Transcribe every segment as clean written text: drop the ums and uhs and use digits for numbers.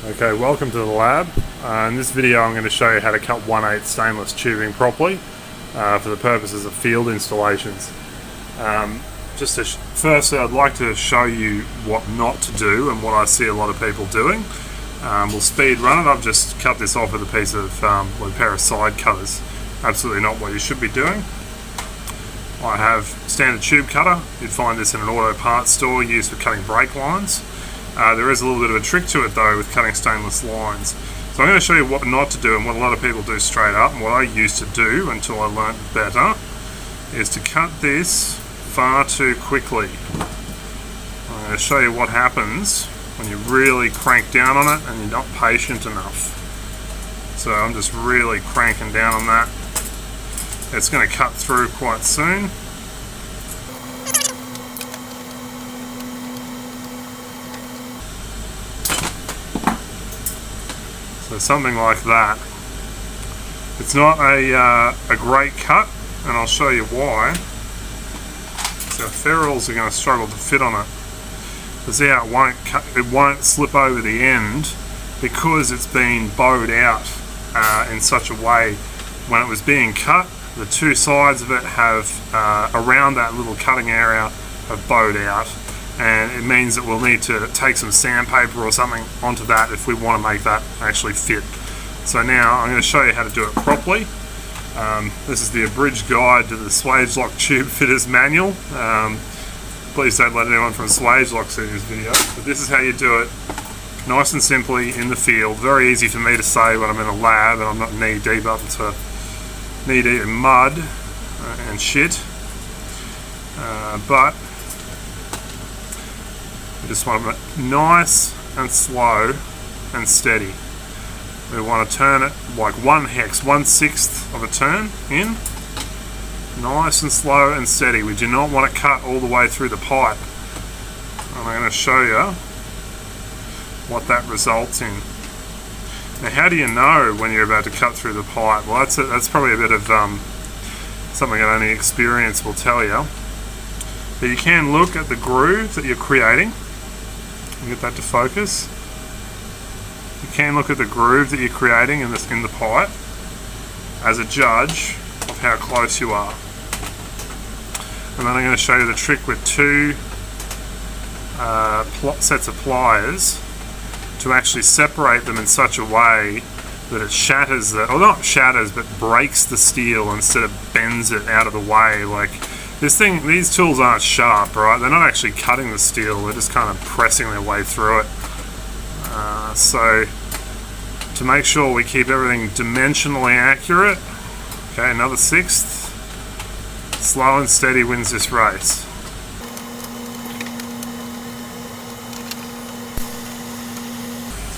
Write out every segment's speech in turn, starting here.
Okay, welcome to the lab. In this video I'm going to show you how to cut 1/8 stainless tubing properly for the purposes of field installations. Firstly, I'd like to show you what not to do and what I see a lot of people doing. We'll speed run it. I've just cut this off with a piece of with a pair of side cutters. Absolutely not what you should be doing. I have standard tube cutter. You'd find this in an auto parts store used for cutting brake lines. There is a little bit of a trick to it though with cutting stainless lines. So I'm going to show you what not to do and what a lot of people do straight up, and what I used to do until I learnt better is to cut this far too quickly. I'm going to show you what happens when you really crank down on it and you're not patient enough. So I'm just really cranking down on that. It's going to cut through quite soon. So something like that. It's not a great cut, and I'll show you why. So ferrules are going to struggle to fit on it. But see how it won't slip over the end because it's been bowed out in such a way. When it was being cut, the two sides of it have around that little cutting area have bowed out, and it means that we'll need to take some sandpaper or something onto that if we want to make that actually fit. So now I'm going to show you how to do it properly. This is the abridged guide to the Swagelok Tube Fitters Manual. Please don't let anyone from Swagelok see this video, but this is how you do it, nice and simply in the field. Very easy for me to say when I'm in a lab and I'm not knee deep in mud and shit, but we just want it nice and slow and steady. We want to turn it like 1/6 of a turn in. Nice and slow and steady. We do not want to cut all the way through the pipe. And I'm going to show you what that results in. Now, how do you know when you're about to cut through the pipe? Well, that's probably a bit of something that only experience will tell you. But you can look at the groove that you're creating. Get that to focus. You can look at the groove that you're creating in the pipe as a judge of how close you are. And then I'm going to show you the trick with two sets of pliers to actually separate them in such a way that it shatters or not shatters, but breaks the steel instead of bends it out of the way. Like these tools aren't sharp, right? They're not actually cutting the steel, they're just kind of pressing their way through it. So to make sure we keep everything dimensionally accurate, okay, another 1/6. Slow and steady wins this race.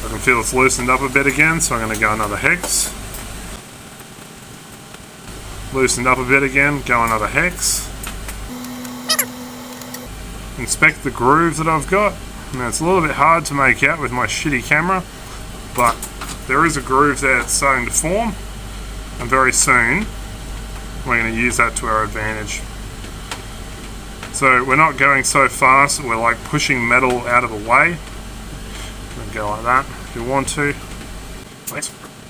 So I can feel it's loosened up a bit again, so I'm going to go another hex. Loosened up a bit again, go another hex. Inspect the groove that I've got. Now it's a little bit hard to make out with my shitty camera, but there is a groove there that's starting to form, and very soon we're going to use that to our advantage. So we're not going so fast that we're like pushing metal out of the way. Go like that if you want to.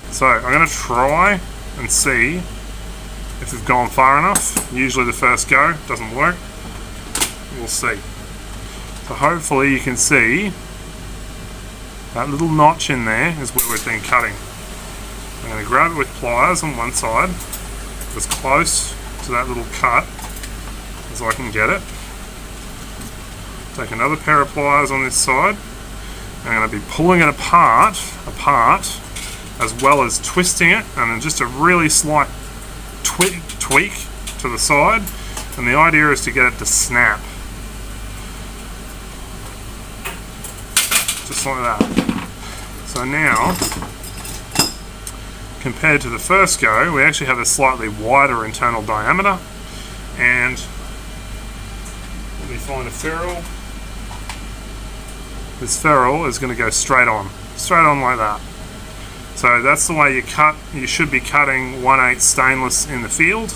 So I'm going to try and see if we've gone far enough. Usually the first go doesn't work. We'll see. So hopefully you can see that little notch in there is where we've been cutting. I'm going to grab it with pliers on one side, as close to that little cut as I can get it. Take another pair of pliers on this side. I'm going to be pulling it apart, as well as twisting it, and then just a really slight tweak to the side. And the idea is to get it to snap. Just like that. So now, compared to the first go, we actually have a slightly wider internal diameter, and let me find a ferrule. This ferrule is going to go straight on like that. So that's the way you cut. You should be cutting 1/8 stainless in the field.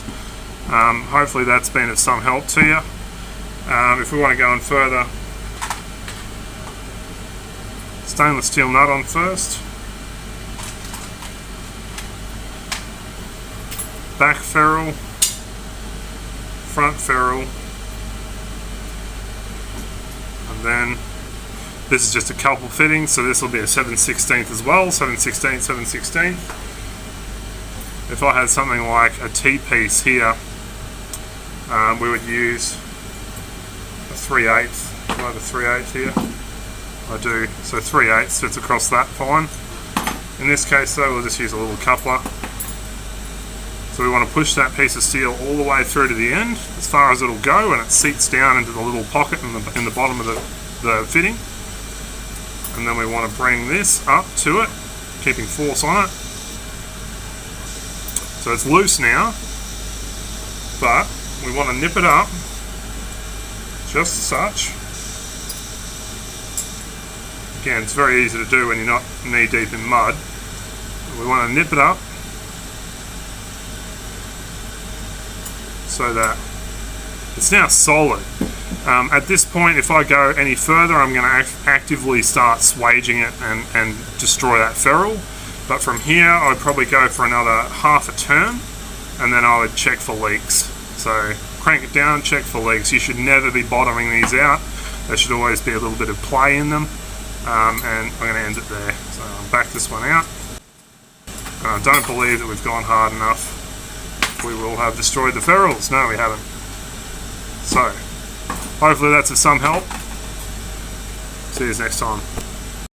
Hopefully that's been of some help to you. If we want to go on further, stainless steel nut on first. Back ferrule, front ferrule, and then this is just a couple fittings, so this will be a 7/16 as well, 7/16, 7/16. If I had something like a T-piece here, we would use a 3/8. I have a 3/8 here. I do, so 3/8 fits across that fine. In this case though, we'll just use a little coupler. So we want to push that piece of steel all the way through to the end, as far as it'll go, and it seats down into the little pocket in the bottom of the fitting. And then we want to bring this up to it, keeping force on it. So it's loose now, but we want to nip it up, just such. Again, it's very easy to do when you're not knee deep in mud. We want to nip it up so that it's now solid. At this point, if I go any further, I'm going to actively start swaging it and destroy that ferrule. But from here, I'd probably go for another half a turn, and then I would check for leaks. So crank it down, check for leaks. You should never be bottoming these out. There should always be a little bit of play in them. And I'm going to end it there. So I'll back this one out. And I don't believe that we've gone hard enough. We will have destroyed the ferrules. No, we haven't. So hopefully that's of some help. See you next time.